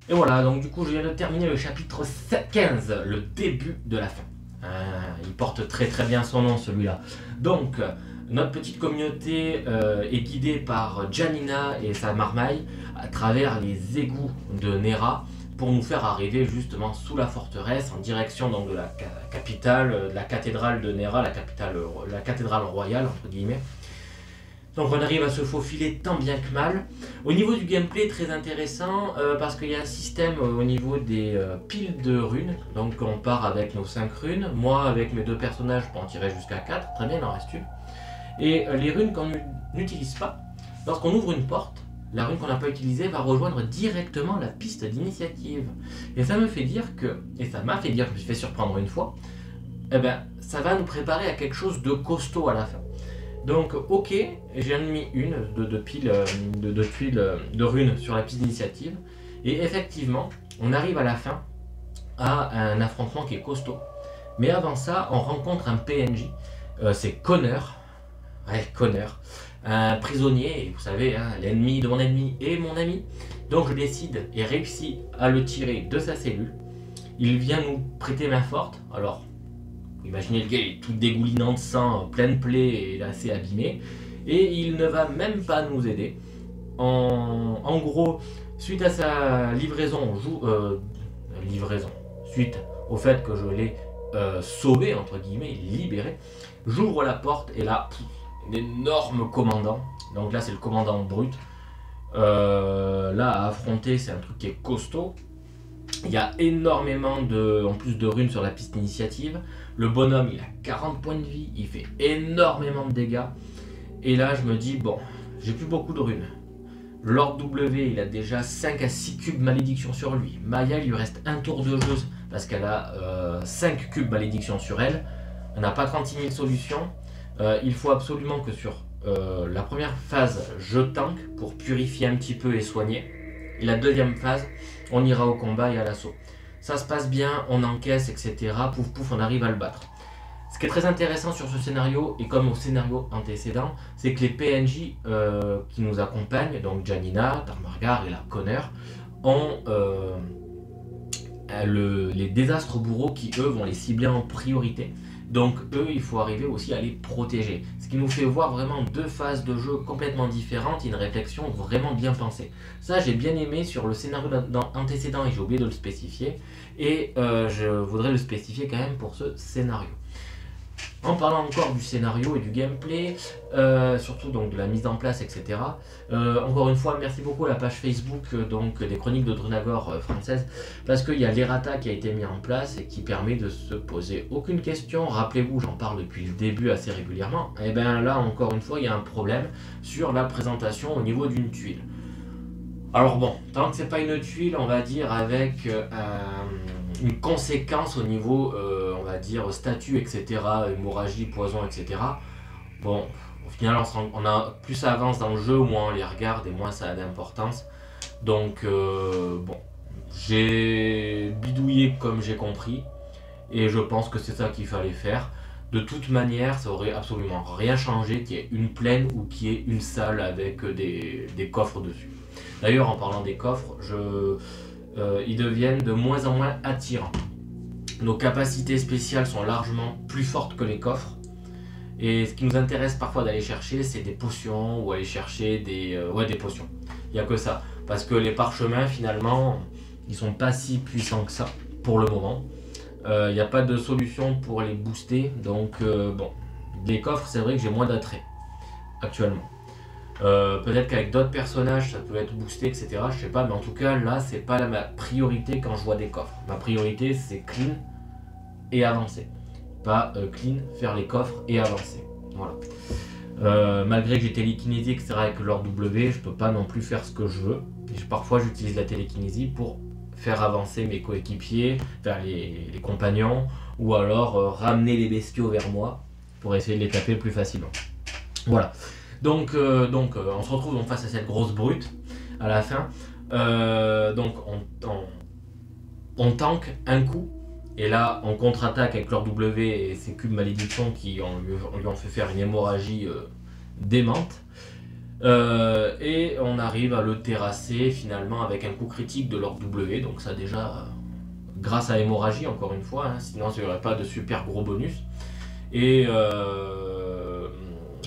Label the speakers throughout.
Speaker 1: Et voilà, donc du coup je viens de terminer le chapitre 15, le début de la fin. Il porte très très bien son nom celui-là. Donc notre petite communauté est guidée par Janina et sa marmaille à travers les égouts de Nera pour nous faire arriver justement sous la forteresse en direction donc, de la capitale, de la cathédrale de Nera, la cathédrale royale entre guillemets. Donc on arrive à se faufiler tant bien que mal. Au niveau du gameplay, très intéressant parce qu'il y a un système au niveau des piles de runes. Donc on part avec nos 5 runes. Moi avec mes 2 personnages, je peux en tirer jusqu'à 4. Très bien, il en reste une. Et les runes qu'on n'utilise pas, lorsqu'on ouvre une porte, la rune qu'on n'a pas utilisée va rejoindre directement la piste d'initiative. Et ça me fait dire que, et ça m'a fait dire, je me suis fait surprendre une fois, eh ben, ça va nous préparer à quelque chose de costaud à la fin. Donc ok, j'ai mis une de piles de tuiles de runes sur la piste d'initiative. Et effectivement, on arrive à la fin à un affrontement qui est costaud. Mais avant ça, on rencontre un PNJ, c'est Connor. Ouais, Connor. Un prisonnier, et vous savez, hein, l'ennemi de mon ennemi est mon ami. Donc je décide et réussis à le tirer de sa cellule. Il vient nous prêter main forte. Alors, imaginez le gars, il est tout dégoulinant de sang, plein de plaies et assez abîmé. Et il ne va même pas nous aider. En gros, suite à sa livraison, suite au fait que je l'ai sauvé, entre guillemets, libéré, j'ouvre la porte et là, un énorme commandant. Donc là, c'est le commandant brut. Là, à affronter, c'est un truc qui est costaud. Il y a énormément en plus de runes sur la piste initiative. Le bonhomme, il a 40 points de vie, il fait énormément de dégâts. Et là, je me dis, bon, j'ai plus beaucoup de runes. Lord W, il a déjà 5 à 6 cubes malédiction sur lui. Maya, il lui reste un tour de jeu parce qu'elle a 5 cubes malédiction sur elle. Elle n'a pas 36 000 solutions. Il faut absolument que sur la première phase, je tank pour purifier un petit peu et soigner. Et la deuxième phase, on ira au combat et à l'assaut. Ça se passe bien, on encaisse, etc. Pouf pouf, on arrive à le battre. Ce qui est très intéressant sur ce scénario, et comme au scénario antécédent, c'est que les PNJ qui nous accompagnent, donc Janina, Tarmargar et la Connor, ont les désastres bourreaux qui, eux, vont les cibler en priorité. Donc eux, il faut arriver aussi à les protéger. Ce qui nous fait voir vraiment 2 phases de jeu complètement différentes, une réflexion vraiment bien pensée. Ça, j'ai bien aimé sur le scénario antécédent et j'ai oublié de le spécifier. Et je voudrais le spécifier quand même pour ce scénario. En parlant encore du scénario et du gameplay, surtout donc de la mise en place, etc. Encore une fois, merci beaucoup à la page Facebook donc des Chroniques de Drunagor françaises, parce qu'il y a l'errata qui a été mis en place et qui permet de se poser aucune question. Rappelez-vous, j'en parle depuis le début assez régulièrement. Et bien là, encore une fois, il y a un problème sur la présentation au niveau d'une tuile. Alors bon, tant que c'est pas une tuile, on va dire avec une conséquence au niveau, on va dire, statut, etc., hémorragie, poison, etc. Bon, au final, plus ça avance dans le jeu, moins on les regarde et moins ça a d'importance. Donc, bon, j'ai bidouillé comme j'ai compris et je pense que c'est ça qu'il fallait faire. De toute manière, ça aurait absolument rien changé qu'il y ait une plaine ou qu'il y ait une salle avec des coffres dessus. D'ailleurs, en parlant des coffres, ils deviennent de moins en moins attirants. Nos capacités spéciales sont largement plus fortes que les coffres. Et ce qui nous intéresse parfois d'aller chercher, c'est des potions ou aller chercher des potions. Il n'y a que ça. Parce que les parchemins, finalement, ils sont pas si puissants que ça pour le moment. Il n'y a pas de solution pour les booster. Donc, bon, les coffres, c'est vrai que j'ai moins d'attrait actuellement. Peut-être qu'avec d'autres personnages ça peut être boosté, etc. Je sais pas, mais en tout cas là c'est pas ma priorité quand je vois des coffres. Ma priorité c'est clean et avancer. Pas clean, faire les coffres et avancer. Voilà. Malgré que j'ai télékinésie, etc. avec Lord W, je peux pas non plus faire ce que je veux. Parfois j'utilise la télékinésie pour faire avancer mes coéquipiers, faire les compagnons, ou alors ramener les bestiaux vers moi pour essayer de les taper plus facilement. Voilà. Donc, on se retrouve face à cette grosse brute à la fin. Donc on tank un coup et là on contre-attaque avec leur W et ses cubes malédiction qui lui ont fait faire une hémorragie démente. Et on arrive à le terrasser finalement avec un coup critique de Lord W. Donc ça déjà, grâce à hémorragie encore une fois, hein, sinon il n'y aurait pas de super gros bonus. Et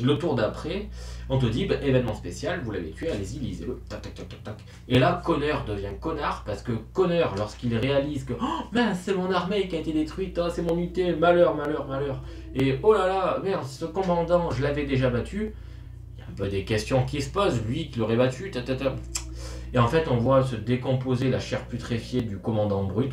Speaker 1: le tour d'après, on te dit, bah, événement spécial, vous l'avez tué, allez-y, lisez-le. Tac, tac, tac, tac, tac. Et là, Connor devient connard, parce que Connor, lorsqu'il réalise que, oh mince, c'est mon armée qui a été détruite, oh, c'est mon unité, malheur, malheur, malheur. Et oh là là, merde, ce commandant, je l'avais déjà battu. Il y a un peu des questions qui se posent, lui qui l'aurait battu, ta, ta, ta. Et en fait, on voit se décomposer la chair putréfiée du commandant brut,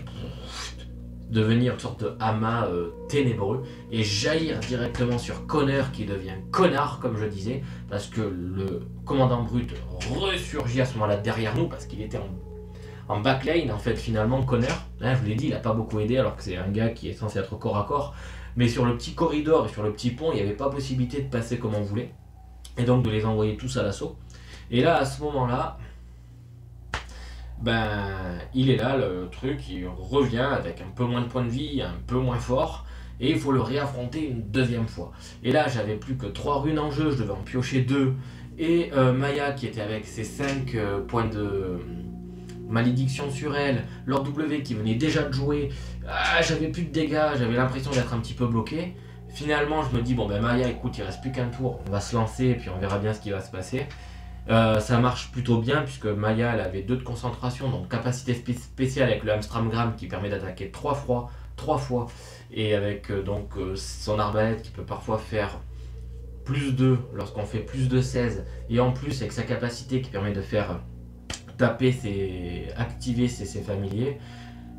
Speaker 1: devenir une sorte de amas ténébreux et jaillir directement sur Connor qui devient connard comme je disais, parce que le commandant brut ressurgit à ce moment-là derrière nous parce qu'il était en backlane en fait finalement. Connor, hein, je vous l'ai dit, il n'a pas beaucoup aidé alors que c'est un gars qui est censé être corps à corps, mais sur le petit corridor et sur le petit pont il n'y avait pas possibilité de passer comme on voulait et donc de les envoyer tous à l'assaut. Et là à ce moment-là, ben, il est là, le truc, il revient avec un peu moins de points de vie, un peu moins fort, et il faut le réaffronter une deuxième fois. Et là, j'avais plus que 3 runes en jeu, je devais en piocher 2, et Maya qui était avec ses 5 points de malédiction sur elle, Lord W qui venait déjà de jouer, j'avais plus de dégâts, j'avais l'impression d'être un petit peu bloqué. Finalement, je me dis, bon ben Maya, écoute, il reste plus qu'un tour, on va se lancer, et puis on verra bien ce qui va se passer. Ça marche plutôt bien puisque Maya elle avait 2 de concentration, donc capacité spéciale avec le Amstramgram qui permet d'attaquer 3 fois, et avec son arbalète qui peut parfois faire plus 2 lorsqu'on fait plus de 16, et en plus avec sa capacité qui permet de faire activer ses familiers.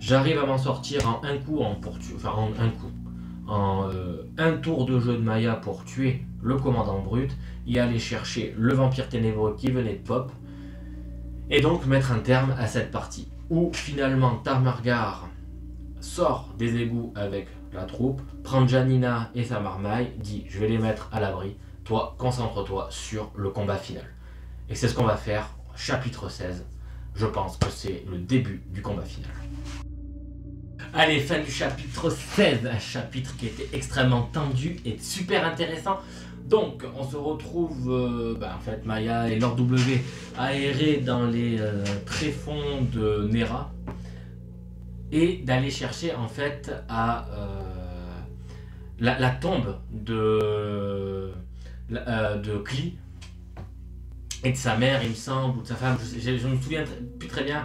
Speaker 1: J'arrive à m'en sortir en un coup, en un tour de jeu de Maya pour tuer le commandant brut et aller chercher le vampire ténébreux qui venait de pop, et donc mettre un terme à cette partie où finalement Tarmargar sort des égouts avec la troupe, prend Janina et sa marmaille, dit je vais les mettre à l'abri, toi concentre-toi sur le combat final. Et c'est ce qu'on va faire, chapitre 16, je pense que c'est le début du combat final. Allez, fin du chapitre 16, un chapitre qui était extrêmement tendu et super intéressant. Donc, on se retrouve, en fait, Maya et Lord W aérés dans les tréfonds de Nera et d'aller chercher, en fait, à la tombe de Klee et de sa mère, il me semble, ou de sa femme, je me souviens plus très bien.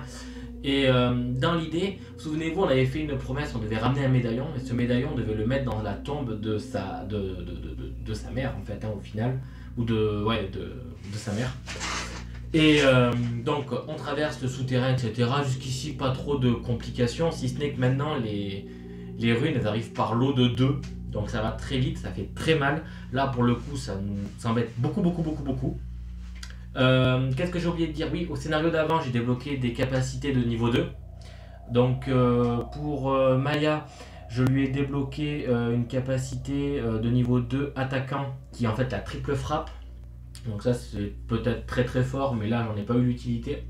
Speaker 1: Et dans l'idée, souvenez-vous, on avait fait une promesse, on devait ramener un médaillon, et ce médaillon, on devait le mettre dans la tombe de sa mère, en fait, hein, au final, ou de sa mère. Et donc, on traverse le souterrain, etc. Jusqu'ici, pas trop de complications, si ce n'est que maintenant, les runes, elles arrivent par lot de 2, donc ça va très vite, ça fait très mal. Là, pour le coup, ça nous embête beaucoup. Qu'est-ce que j'ai oublié de dire? Oui, au scénario d'avant, j'ai débloqué des capacités de niveau 2. Donc pour Maya, je lui ai débloqué une capacité de niveau 2 attaquant qui est en fait la triple frappe. Donc ça c'est peut-être très fort, mais là j'en ai pas eu l'utilité.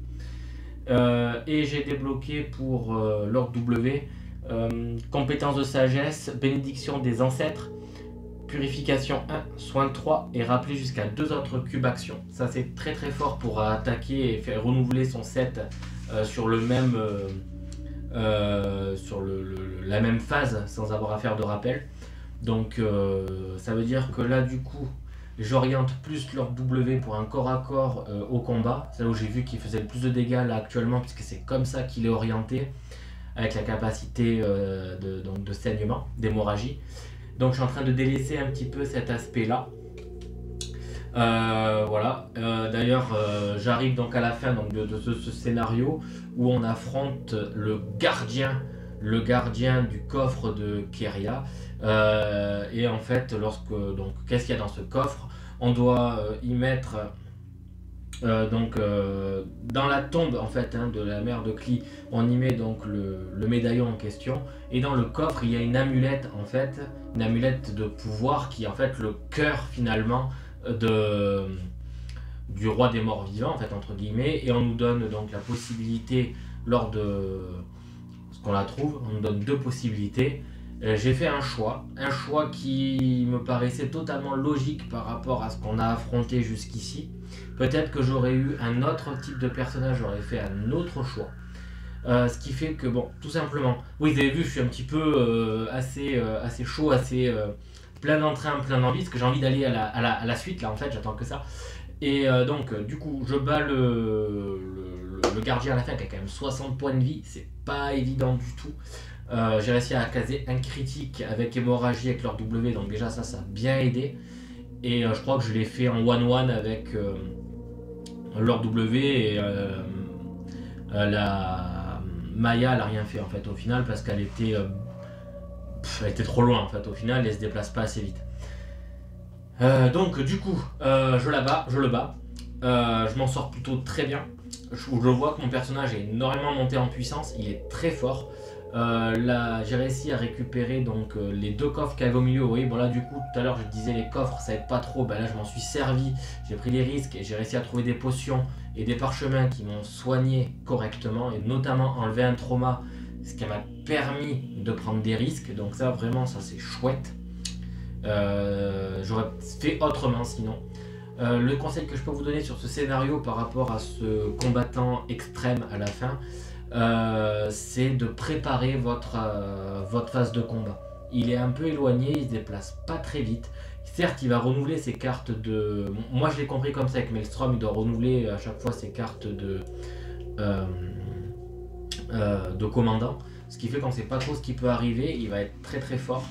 Speaker 1: Et j'ai débloqué pour Lord W compétence de sagesse, bénédiction des ancêtres, purification 1, soin 3 et rappeler jusqu'à 2 autres cubes action. Ça c'est très fort pour attaquer et faire renouveler son set sur le même la même phase sans avoir à faire de rappel. Donc ça veut dire que là du coup j'oriente plus Lord W pour un corps à corps au combat. C'est là où j'ai vu qu'il faisait le plus de dégâts là actuellement, puisque c'est comme ça qu'il est orienté avec la capacité de saignement, d'hémorragie. Donc je suis en train de délaisser un petit peu cet aspect là. Voilà. D'ailleurs j'arrive donc à la fin donc, de ce scénario où on affronte le gardien du coffre de Keria. Et en fait qu'est-ce qu'il y a dans ce coffre? On doit y mettre dans la tombe en fait de la mère de Klee, on y met donc le médaillon en question, et dans le coffre il y a une amulette en fait, une amulette de pouvoir qui est en fait le cœur finalement du roi des morts vivants en fait entre guillemets, et on nous donne donc la possibilité lors de ce qu'on la trouve, on nous donne 2 possibilités. J'ai fait un choix qui me paraissait totalement logique par rapport à ce qu'on a affronté jusqu'ici. Peut-être que j'aurais eu un autre type de personnage, j'aurais fait un autre choix. Ce qui fait que, bon, tout simplement, oui, vous avez vu, je suis un petit peu assez chaud, assez plein d'entrain, plein d'envie, parce que j'ai envie d'aller à la suite, là, en fait, j'attends que ça. Et donc, du coup, je bats le gardien à la fin, qui a quand même 60 points de vie, c'est pas évident du tout. J'ai réussi à caser un critique avec hémorragie avec leur W, donc déjà ça a bien aidé. Et je crois que je l'ai fait en 1-1 avec leur W et la Maya elle a rien fait en fait au final parce qu'elle était, elle était trop loin en fait au final, elle se déplace pas assez vite. Donc du coup je le bats, je m'en sors plutôt très bien. Je vois que mon personnage est énormément monté en puissance, il est très fort. Là j'ai réussi à récupérer donc les 2 coffres qu'il y avait au milieu. Vous voyez, bon là du coup tout à l'heure je disais les coffres ça aide pas trop, ben là je m'en suis servi, j'ai pris les risques et j'ai réussi à trouver des potions et des parchemins qui m'ont soigné correctement et notamment enlever un trauma, ce qui m'a permis de prendre des risques, donc ça vraiment ça c'est chouette. J'aurais fait autrement sinon. Le conseil que je peux vous donner sur ce scénario par rapport à ce combattant extrême à la fin, c'est de préparer votre phase de combat. Il est un peu éloigné, il se déplace pas très vite. Certes, il va renouveler ses cartes de... Moi, je l'ai compris comme ça avec Maelstrom, il doit renouveler à chaque fois ses cartes de commandant. Ce qui fait qu'on ne sait pas trop ce qui peut arriver, il va être très très fort.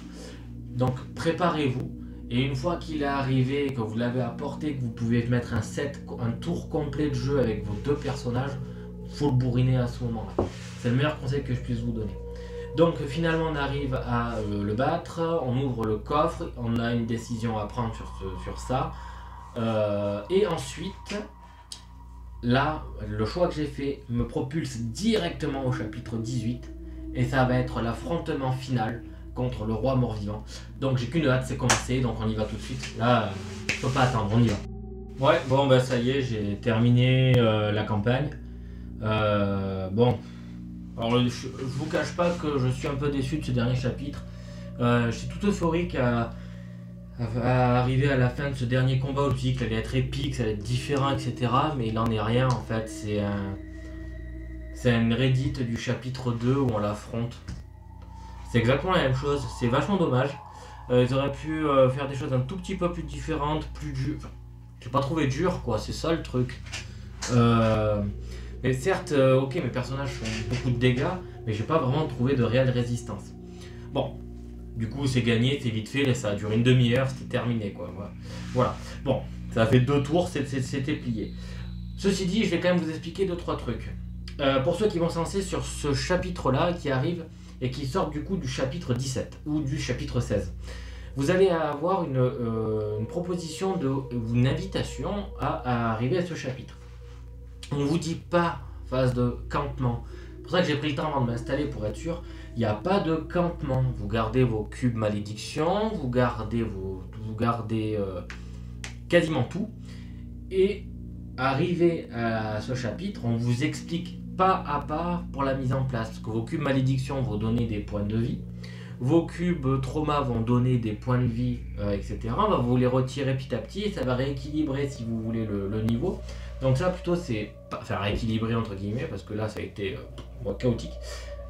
Speaker 1: Donc, préparez-vous. Et une fois qu'il est arrivé, que vous l'avez apporté, que vous pouvez mettre un tour complet de jeu avec vos 2 personnages, faut le bourriner à ce moment-là. C'est le meilleur conseil que je puisse vous donner. Donc finalement on arrive à le battre, on ouvre le coffre, on a une décision à prendre sur ça. Et ensuite, là, le choix que j'ai fait me propulse directement au chapitre 18. Et ça va être l'affrontement final contre le roi mort-vivant. Donc j'ai qu'une hâte, c'est commencé, donc on y va tout de suite. Là, je peux pas attendre, on y va. Ouais, bon bah ça y est, j'ai terminé la campagne. Bon, alors je vous cache pas que je suis un peu déçu de ce dernier chapitre. Je suis tout euphorique à arriver à la fin de ce dernier combat où je me suis dit que ça allait être épique, ça allait être différent, etc. Mais il n'en est rien en fait, c'est une redite du chapitre 2 où on l'affronte. C'est exactement la même chose, c'est vachement dommage. Ils auraient pu faire des choses un tout petit peu plus différentes, plus dures. Enfin, j'ai pas trouvé dur quoi, c'est ça le truc. Mais certes, ok, mes personnages font beaucoup de dégâts, mais j'ai pas vraiment trouvé de réelle résistance. Bon, du coup, c'est gagné, c'est vite fait, ça a duré une demi-heure, c'était terminé, quoi. Voilà. Bon, ça a fait 2 tours, c'était plié. Ceci dit, je vais quand même vous expliquer 2-3 trucs. Pour ceux qui vont s'en sur ce chapitre-là, qui arrive et qui sort du coup du chapitre 17 ou du chapitre 16, vous allez avoir une proposition, une invitation à arriver à ce chapitre. On ne vous dit pas phase de campement. C'est pour ça que j'ai pris le temps avant de m'installer pour être sûr. Il n'y a pas de campement. Vous gardez vos cubes malédiction, vous gardez quasiment tout. Et arrivé à ce chapitre, on vous explique pas à pas pour la mise en place. Parce que vos cubes malédiction vont donner des points de vie. Vos cubes trauma vont donner des points de vie, etc. On va vous les retirer petit à petit et ça va rééquilibrer si vous voulez le niveau. Donc ça plutôt c'est, enfin rééquilibré entre guillemets parce que là ça a été chaotique.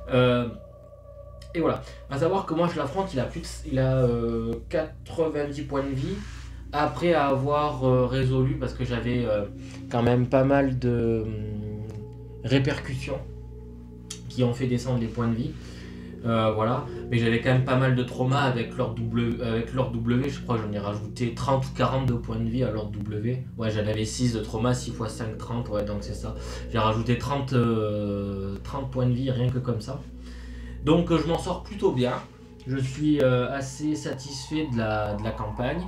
Speaker 1: Et voilà, à savoir que moi je l'affronte, il a 90 points de vie après avoir résolu parce que j'avais quand même pas mal de répercussions qui ont fait descendre les points de vie. Voilà, mais j'avais quand même pas mal de trauma avec leur W, je crois que j'en ai rajouté 30 ou 40 de points de vie à leur W. Ouais, j'en avais 6 de trauma, 6 x 5, 30, ouais, donc c'est ça. J'ai rajouté 30 points de vie rien que comme ça. Donc je m'en sors plutôt bien. Je suis assez satisfait de la campagne.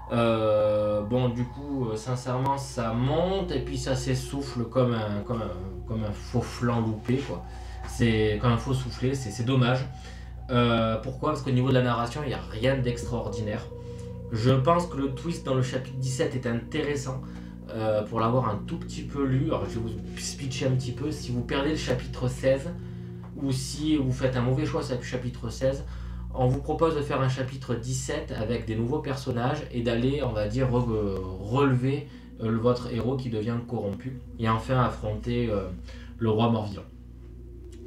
Speaker 1: Bon, du coup, sincèrement, ça monte et puis ça s'essouffle comme un faux flanc loupé, quoi. C'est comme un faux soufflé, c'est dommage. Pourquoi? Parce qu'au niveau de la narration, il n'y a rien d'extraordinaire. Je pense que le twist dans le chapitre 17 est intéressant pour l'avoir un tout petit peu lu. Alors je vais vous pitcher un petit peu. Si vous perdez le chapitre 16 ou si vous faites un mauvais choix sur le chapitre 16, On vous propose de faire un chapitre 17 avec des nouveaux personnages et d'aller, on va dire, relever votre héros qui devient corrompu et enfin affronter le roi mort-vivant.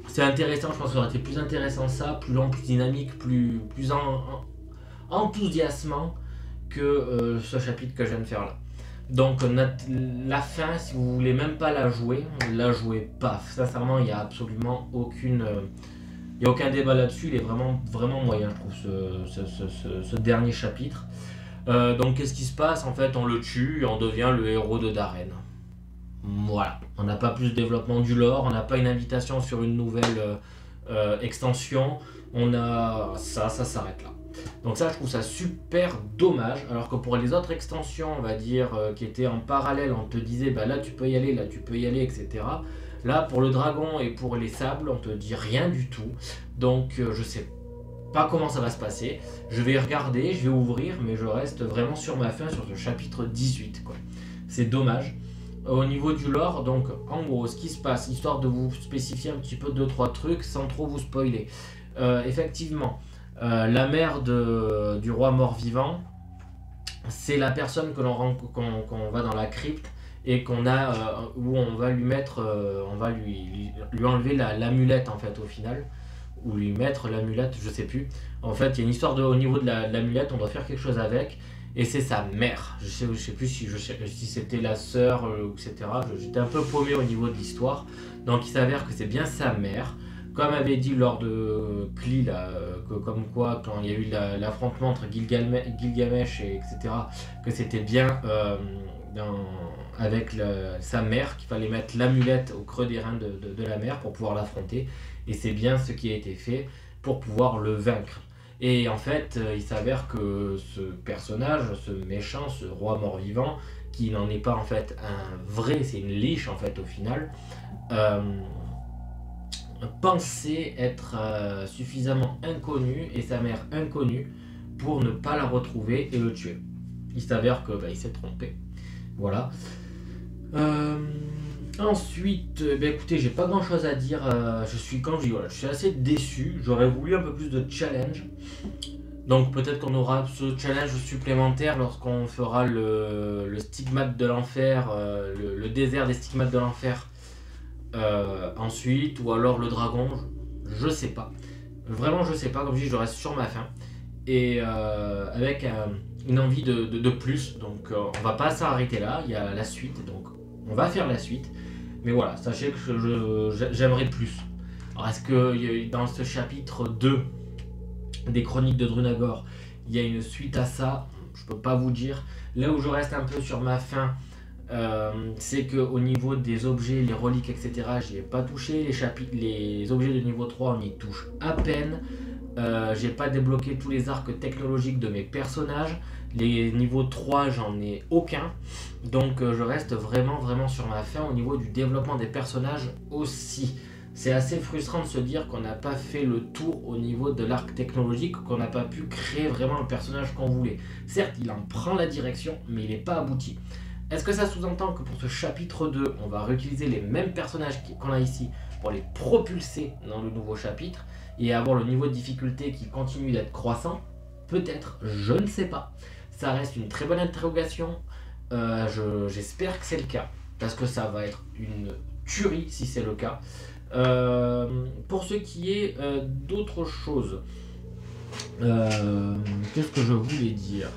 Speaker 1: C'est intéressant, je pense que ça aurait été plus intéressant ça, plus long, plus dynamique, plus enthousiasmant que ce chapitre que je viens de faire là. Donc la fin, si vous voulez même pas la jouez pas. Sincèrement, il n'y a absolument aucune... il n'y a aucun débat là-dessus, il est vraiment moyen, je trouve, ce dernier chapitre. Donc qu'est-ce qui se passe? En fait, on le tue et on devient le héros de Darren. Voilà, on n'a pas plus de développement du lore, on n'a pas une invitation sur une nouvelle extension, on a ça s'arrête là. Donc ça, je trouve ça super dommage, alors que pour les autres extensions, on va dire, qui étaient en parallèle, on te disait, bah là tu peux y aller, là tu peux y aller, etc. Là, pour le dragon et pour les sables, on te dit rien du tout, donc je sais pas comment ça va se passer. Je vais regarder, je vais ouvrir, mais je reste vraiment sur ma faim sur ce chapitre 18, quoi. C'est dommage. Au niveau du lore, donc en gros, ce qui se passe, histoire de vous spécifier un petit peu 2-3 trucs sans trop vous spoiler. Effectivement, la mère du roi mort-vivant, c'est la personne qu'on va dans la crypte et qu'on a où on va lui mettre, on va lui enlever l'amulette en fait au final, ou lui mettre l'amulette, je sais plus. En fait, il y a une histoire au niveau de l'amulette, on doit faire quelque chose avec. Et c'est sa mère. Je sais plus si c'était la sœur, etc. J'étais un peu paumé au niveau de l'histoire. Donc il s'avère que c'est bien sa mère. Comme avait dit lors de Kli, comme quoi quand il y a eu l'affrontement entre Gilgamesh et etc., que c'était bien avec sa mère qu'il fallait mettre l'amulette au creux des reins de la mère pour pouvoir l'affronter. Et c'est bien ce qui a été fait pour pouvoir le vaincre. Et en fait, il s'avère que ce personnage, ce méchant, ce roi mort-vivant, qui n'en est pas en fait un vrai, c'est une liche en fait au final, pensait être suffisamment inconnu et sa mère inconnue pour ne pas la retrouver et le tuer. Il s'avère que il s'est trompé. Voilà. Ensuite, écoutez, j'ai pas grand chose à dire. Je suis assez déçu. J'aurais voulu un peu plus de challenge. Donc peut-être qu'on aura ce challenge supplémentaire lorsqu'on fera le stigmate de l'enfer, le désert des stigmates de l'enfer. Ensuite, ou alors le dragon. Je sais pas. Vraiment, je sais pas. Comme je dis, je reste sur ma faim. Et avec une envie de plus. Donc on va pas s'arrêter là. Il y a la suite. Donc on va faire la suite. Mais voilà, sachez que j'aimerais plus. Alors est-ce que dans ce chapitre 2 des Chroniques de Drunagor, il y a une suite à ça? Je peux pas vous dire. Là où je reste un peu sur ma faim, c'est qu'au niveau des objets, les reliques, etc., j'y ai pas touché. Les objets de niveau 3, on y touche à peine. J'ai pas débloqué tous les arcs technologiques de mes personnages. Les niveaux 3, j'en ai aucun. Donc je reste vraiment sur ma faim au niveau du développement des personnages aussi. C'est assez frustrant de se dire qu'on n'a pas fait le tour au niveau de l'arc technologique, qu'on n'a pas pu créer vraiment le personnage qu'on voulait. Certes, il en prend la direction, mais il n'est pas abouti. Est-ce que ça sous-entend que pour ce chapitre 2, on va réutiliser les mêmes personnages qu'on a ici pour les propulser dans le nouveau chapitre et avoir le niveau de difficulté qui continue d'être croissant? Peut-être, je ne sais pas. Ça reste une très bonne interrogation. J'espère que c'est le cas, parce que ça va être une tuerie si c'est le cas. Pour ce qui est d'autres choses, qu'est-ce que je voulais dire?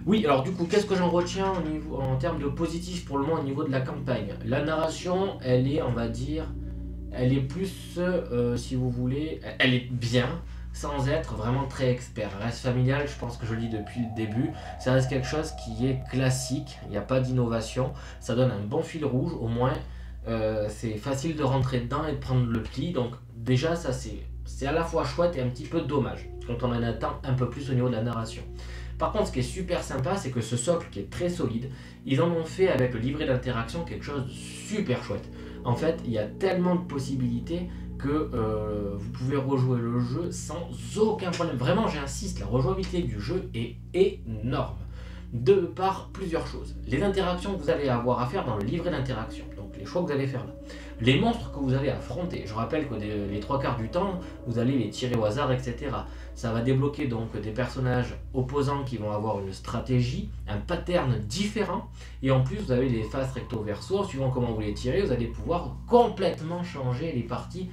Speaker 1: Oui, alors du coup, qu'est-ce que j'en retiens en termes de positif pour le moment au niveau de la campagne? La narration, elle est, on va dire, elle est plus, si vous voulez, elle est bien, sans être vraiment très expert. Reste familial, je pense que je le dis depuis le début, ça reste quelque chose qui est classique, il n'y a pas d'innovation, ça donne un bon fil rouge, au moins c'est facile de rentrer dedans et de prendre le pli, donc déjà ça c'est à la fois chouette et un petit peu dommage, quand on en attend un peu plus au niveau de la narration. Par contre, ce qui est super sympa, c'est que ce socle qui est très solide, ils en ont fait avec le livret d'interaction quelque chose de super chouette. En fait, il y a tellement de possibilités que vous pouvez rejouer le jeu sans aucun problème. Vraiment, j'insiste, la rejouabilité du jeu est énorme. par plusieurs choses. Les interactions que vous allez avoir à faire dans le livret d'interaction, donc les choix que vous allez faire là. Les monstres que vous allez affronter, je rappelle que les trois quarts du temps, vous allez les tirer au hasard, etc. Ça va débloquer donc des personnages opposants qui vont avoir une stratégie, un pattern différent, et en plus vous avez les faces recto verso, suivant comment vous les tirez, vous allez pouvoir complètement changer les parties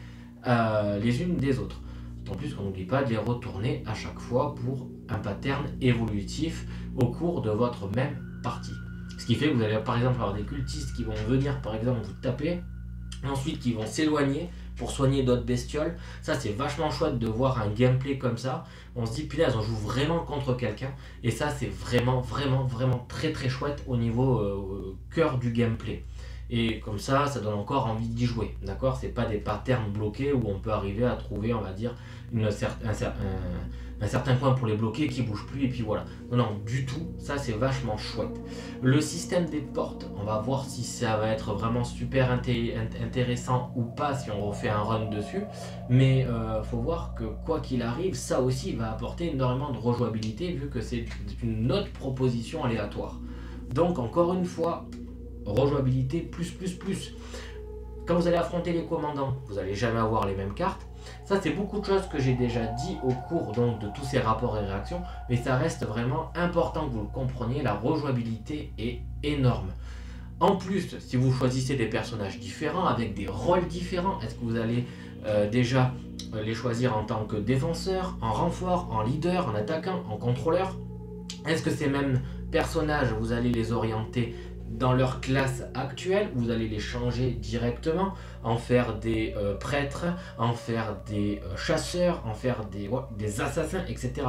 Speaker 1: les unes des autres. En plus, on n'oublie pas de les retourner à chaque fois pour un pattern évolutif au cours de votre même partie. Ce qui fait que vous allez par exemple avoir des cultistes qui vont venir par exemple vous taper, ensuite qui vont s'éloigner pour soigner d'autres bestioles. Ça c'est vachement chouette de voir un gameplay comme ça. On se dit punaise, on joue vraiment contre quelqu'un, et ça c'est vraiment très très chouette au niveau cœur du gameplay. Et comme ça donne encore envie d'y jouer, d'accord? C'est pas des patterns bloqués où on peut arriver à trouver, on va dire, un certain point pour les bloquer qui bouge plus, et puis voilà. Non, du tout, ça c'est vachement chouette. Le système des portes, on va voir si ça va être vraiment super intéressant ou pas si on refait un run dessus, mais faut voir que quoi qu'il arrive, ça aussi va apporter énormément de rejouabilité vu que c'est une autre proposition aléatoire. Donc encore une fois, rejouabilité plus. Quand vous allez affronter les commandants, vous n'allez jamais avoir les mêmes cartes. Ça c'est beaucoup de choses que j'ai déjà dit au cours donc de tous ces rapports et réactions, mais ça reste vraiment important que vous le compreniez, la rejouabilité est énorme. En plus, si vous choisissez des personnages différents, avec des rôles différents, est-ce que vous allez déjà les choisir en tant que défenseur, en renfort, en leader, en attaquant, en contrôleur? Est-ce que ces mêmes personnages, vous allez les orienter dans leur classe actuelle, vous allez les changer directement, en faire des prêtres, en faire des chasseurs, en faire des assassins, etc.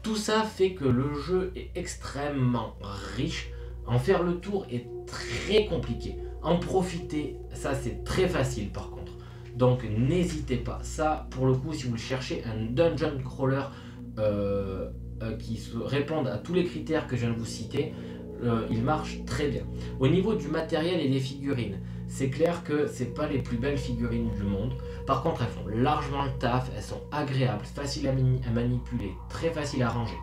Speaker 1: Tout ça fait que le jeu est extrêmement riche. En faire le tour est très compliqué. En profiter, ça c'est très facile par contre. Donc n'hésitez pas. Ça, pour le coup, si vous le cherchez, un dungeon crawler qui réponde à tous les critères que je viens de vous citer, il marche très bien. Au niveau du matériel et des figurines, c'est clair que c'est pas les plus belles figurines du monde. Par contre, elles font largement le taf, elles sont agréables, faciles à manipuler, très faciles à ranger.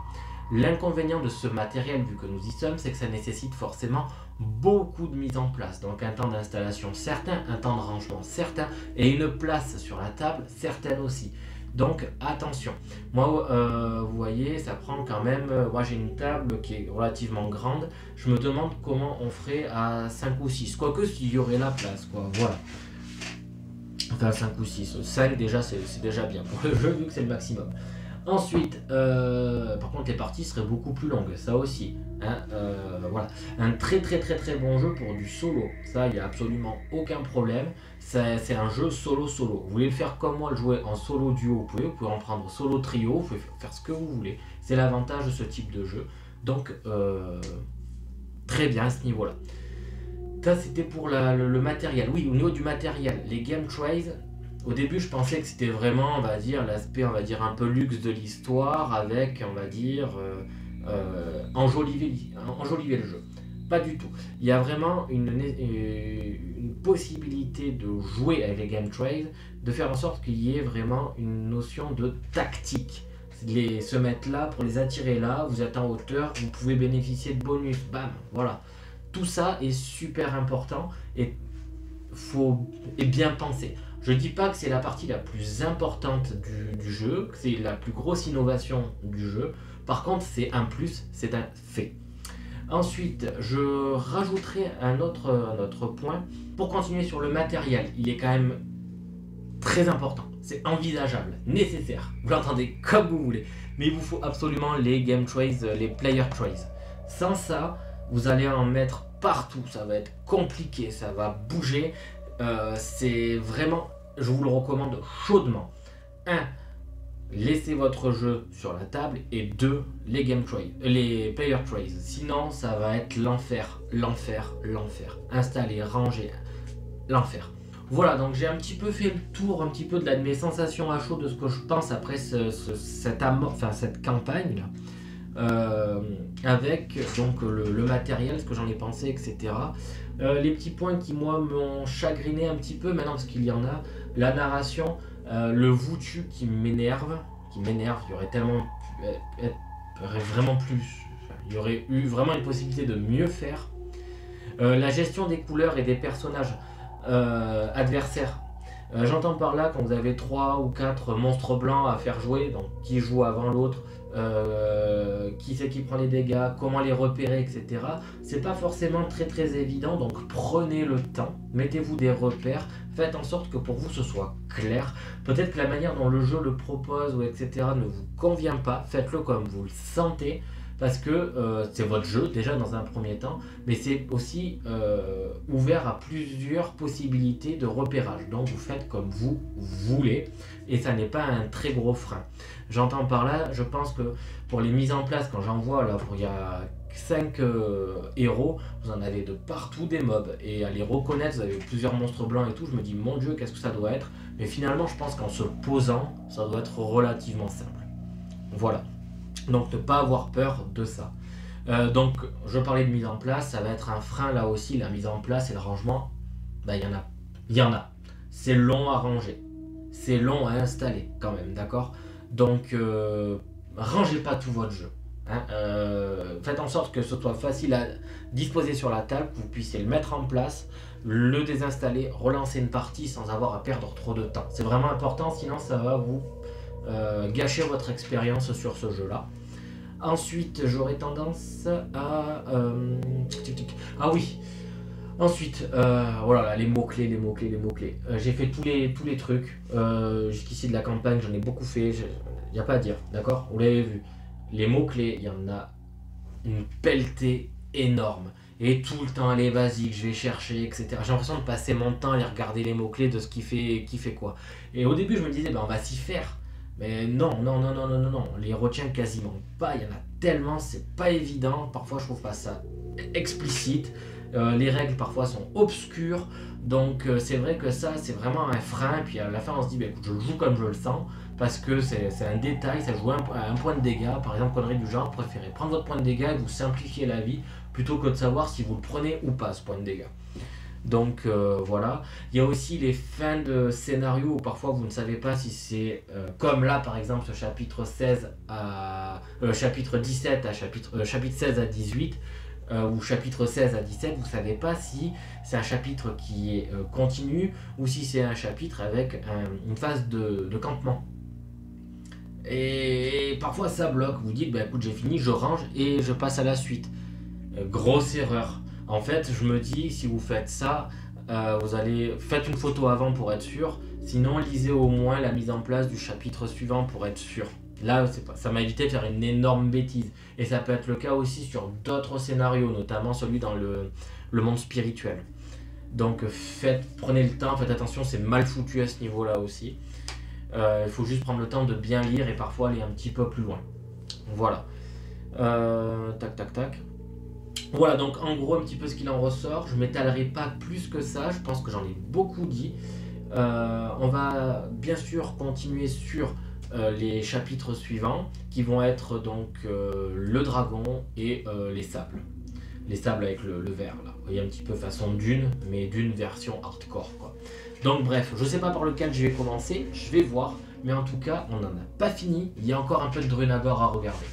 Speaker 1: L'inconvénient de ce matériel, vu que nous y sommes, c'est que ça nécessite forcément beaucoup de mise en place. Donc un temps d'installation certain, un temps de rangement certain, et une place sur la table certaine aussi. Donc attention, moi vous voyez, ça prend quand même, moi j'ai une table qui est relativement grande, je me demande comment on ferait à 5 ou 6, quoique s'il y aurait la place, quoi, voilà. Enfin 5 ou 6, 5 déjà c'est déjà bien pour le jeu vu que c'est le maximum. Ensuite, par contre les parties seraient beaucoup plus longues, ça aussi, hein, voilà. Un très bon jeu pour du solo, ça il n'y a absolument aucun problème, c'est un jeu solo. Vous voulez le faire comme moi, le jouer en solo duo, vous pouvez en prendre solo trio, vous pouvez faire ce que vous voulez, c'est l'avantage de ce type de jeu, donc très bien à ce niveau là. Ça c'était pour le matériel. Oui, au niveau du matériel, les game trays, au début je pensais que c'était vraiment, on va dire, l'aspect, on va dire, un peu luxe de l'histoire, avec, on va dire, enjoliver le jeu. Pas du tout. Il y a vraiment une possibilité de jouer avec les game trays, de faire en sorte qu'il y ait vraiment une notion de tactique. Se mettre là, pour les attirer là, vous êtes en hauteur, vous pouvez bénéficier de bonus, bam, voilà. Tout ça est super important et bien pensé. Je dis pas que c'est la partie la plus importante du jeu, que c'est la plus grosse innovation du jeu. Par contre, c'est un plus, c'est un fait. Ensuite, je rajouterai un autre point. Pour continuer sur le matériel, il est quand même très important. C'est envisageable, nécessaire. Vous l'entendez comme vous voulez. Mais il vous faut absolument les game trays, les player trays. Sans ça, vous allez en mettre partout. Ça va être compliqué, ça va bouger. C'est vraiment, je vous le recommande chaudement. 1. Laissez votre jeu sur la table, et 2. Les game trays, les player trays. Sinon, ça va être l'enfer. Installer, ranger, l'enfer. Voilà, donc j'ai un petit peu fait le tour un petit peu de mes sensations à chaud, de ce que je pense après cette campagne là. Avec donc le matériel, ce que j'en ai pensé, etc. Les petits points qui moi m'ont chagriné un petit peu maintenant, parce qu'il y en a, la narration, le Wuthu qui m'énerve, il y aurait tellement vraiment plus, il Il y aurait eu vraiment une possibilité de mieux faire. La gestion des couleurs et des personnages adversaires. J'entends par là quand vous avez 3 ou 4 monstres blancs à faire jouer, donc qui joue avant l'autre, qui c'est qui prend les dégâts, comment les repérer, etc. C'est pas forcément très évident, donc prenez le temps, mettez-vous des repères, faites en sorte que pour vous ce soit clair. Peut-être que la manière dont le jeu le propose ou etc. ne vous convient pas, faites-le comme vous le sentez. Parce que c'est votre jeu déjà dans un premier temps, mais c'est aussi ouvert à plusieurs possibilités de repérage. Donc vous faites comme vous voulez et ça n'est pas un très gros frein. J'entends par là, je pense que pour les mises en place, quand j'en vois là, il y a 5 héros, vous en avez de partout des mobs et à les reconnaître, vous avez plusieurs monstres blancs et tout, je me dis mon dieu qu'est-ce que ça doit être, mais finalement je pense qu'en se posant, ça doit être relativement simple. Voilà. Donc ne pas avoir peur de ça. Donc je parlais de mise en place, ça va être un frein là aussi, la mise en place et le rangement, il y en a. C'est long à ranger, c'est long à installer quand même, d'accord. Donc rangez pas tout votre jeu. Hein. Faites en sorte que ce soit facile à disposer sur la table, que vous puissiez le mettre en place, le désinstaller, relancer une partie sans avoir à perdre trop de temps. C'est vraiment important, sinon ça va vous gâcher votre expérience sur ce jeu là. Ensuite j'aurais tendance à ah oui, ensuite voilà, les mots clés, j'ai fait tous les trucs jusqu'ici de la campagne, j'en ai beaucoup fait, il n'y a pas à dire, d'accord, vous l'avez vu, les mots clés, il y en a une pelletée énorme et tout le temps allez vas-y je vais chercher, etc. J'ai l'impression de passer mon temps à aller regarder les mots clés de ce qui fait quoi, et au début je me disais on va s'y faire. Mais non, on les retient quasiment pas, il y en a tellement, c'est pas évident, parfois je trouve pas ça explicite, les règles parfois sont obscures, donc c'est vrai que ça c'est vraiment un frein, et puis à la fin on se dit écoute, je le joue comme je le sens, parce que c'est un détail, ça joue à un point de dégâts, par exemple connerie du genre, préférez prendre votre point de dégâts et vous simplifier la vie, plutôt que de savoir si vous le prenez ou pas ce point de dégâts. Donc voilà, il y a aussi les fins de scénario où parfois vous ne savez pas si c'est comme là par exemple ce chapitre 16 à chapitre 17 à chapitre 16 à 18 ou chapitre 16 à 17, vous ne savez pas si c'est un chapitre qui est continu ou si c'est un chapitre avec une phase de campement. Et parfois ça bloque, vous dites écoute j'ai fini, je range et je passe à la suite. Grosse erreur. En fait, je me dis, si vous faites ça, faites une photo avant pour être sûr. Sinon, lisez au moins la mise en place du chapitre suivant pour être sûr. Là, ça m'a évité de faire une énorme bêtise. Et ça peut être le cas aussi sur d'autres scénarios, notamment celui dans le monde spirituel. Donc, prenez le temps, faites attention, c'est mal foutu à ce niveau-là aussi. Il faut juste prendre le temps de bien lire et parfois aller un petit peu plus loin. Voilà. Tac. Voilà, donc en gros un petit peu ce qu'il en ressort. Je ne m'étalerai pas plus que ça, je pense que j'en ai beaucoup dit. On va bien sûr continuer sur les chapitres suivants qui vont être donc le dragon et les sables. Les sables avec le vert là. Vous voyez un petit peu façon Dune, mais d'une version hardcore quoi. Donc bref, je ne sais pas par lequel je vais commencer, je vais voir. Mais en tout cas, on n'en a pas fini, il y a encore un peu de Drunagor à regarder.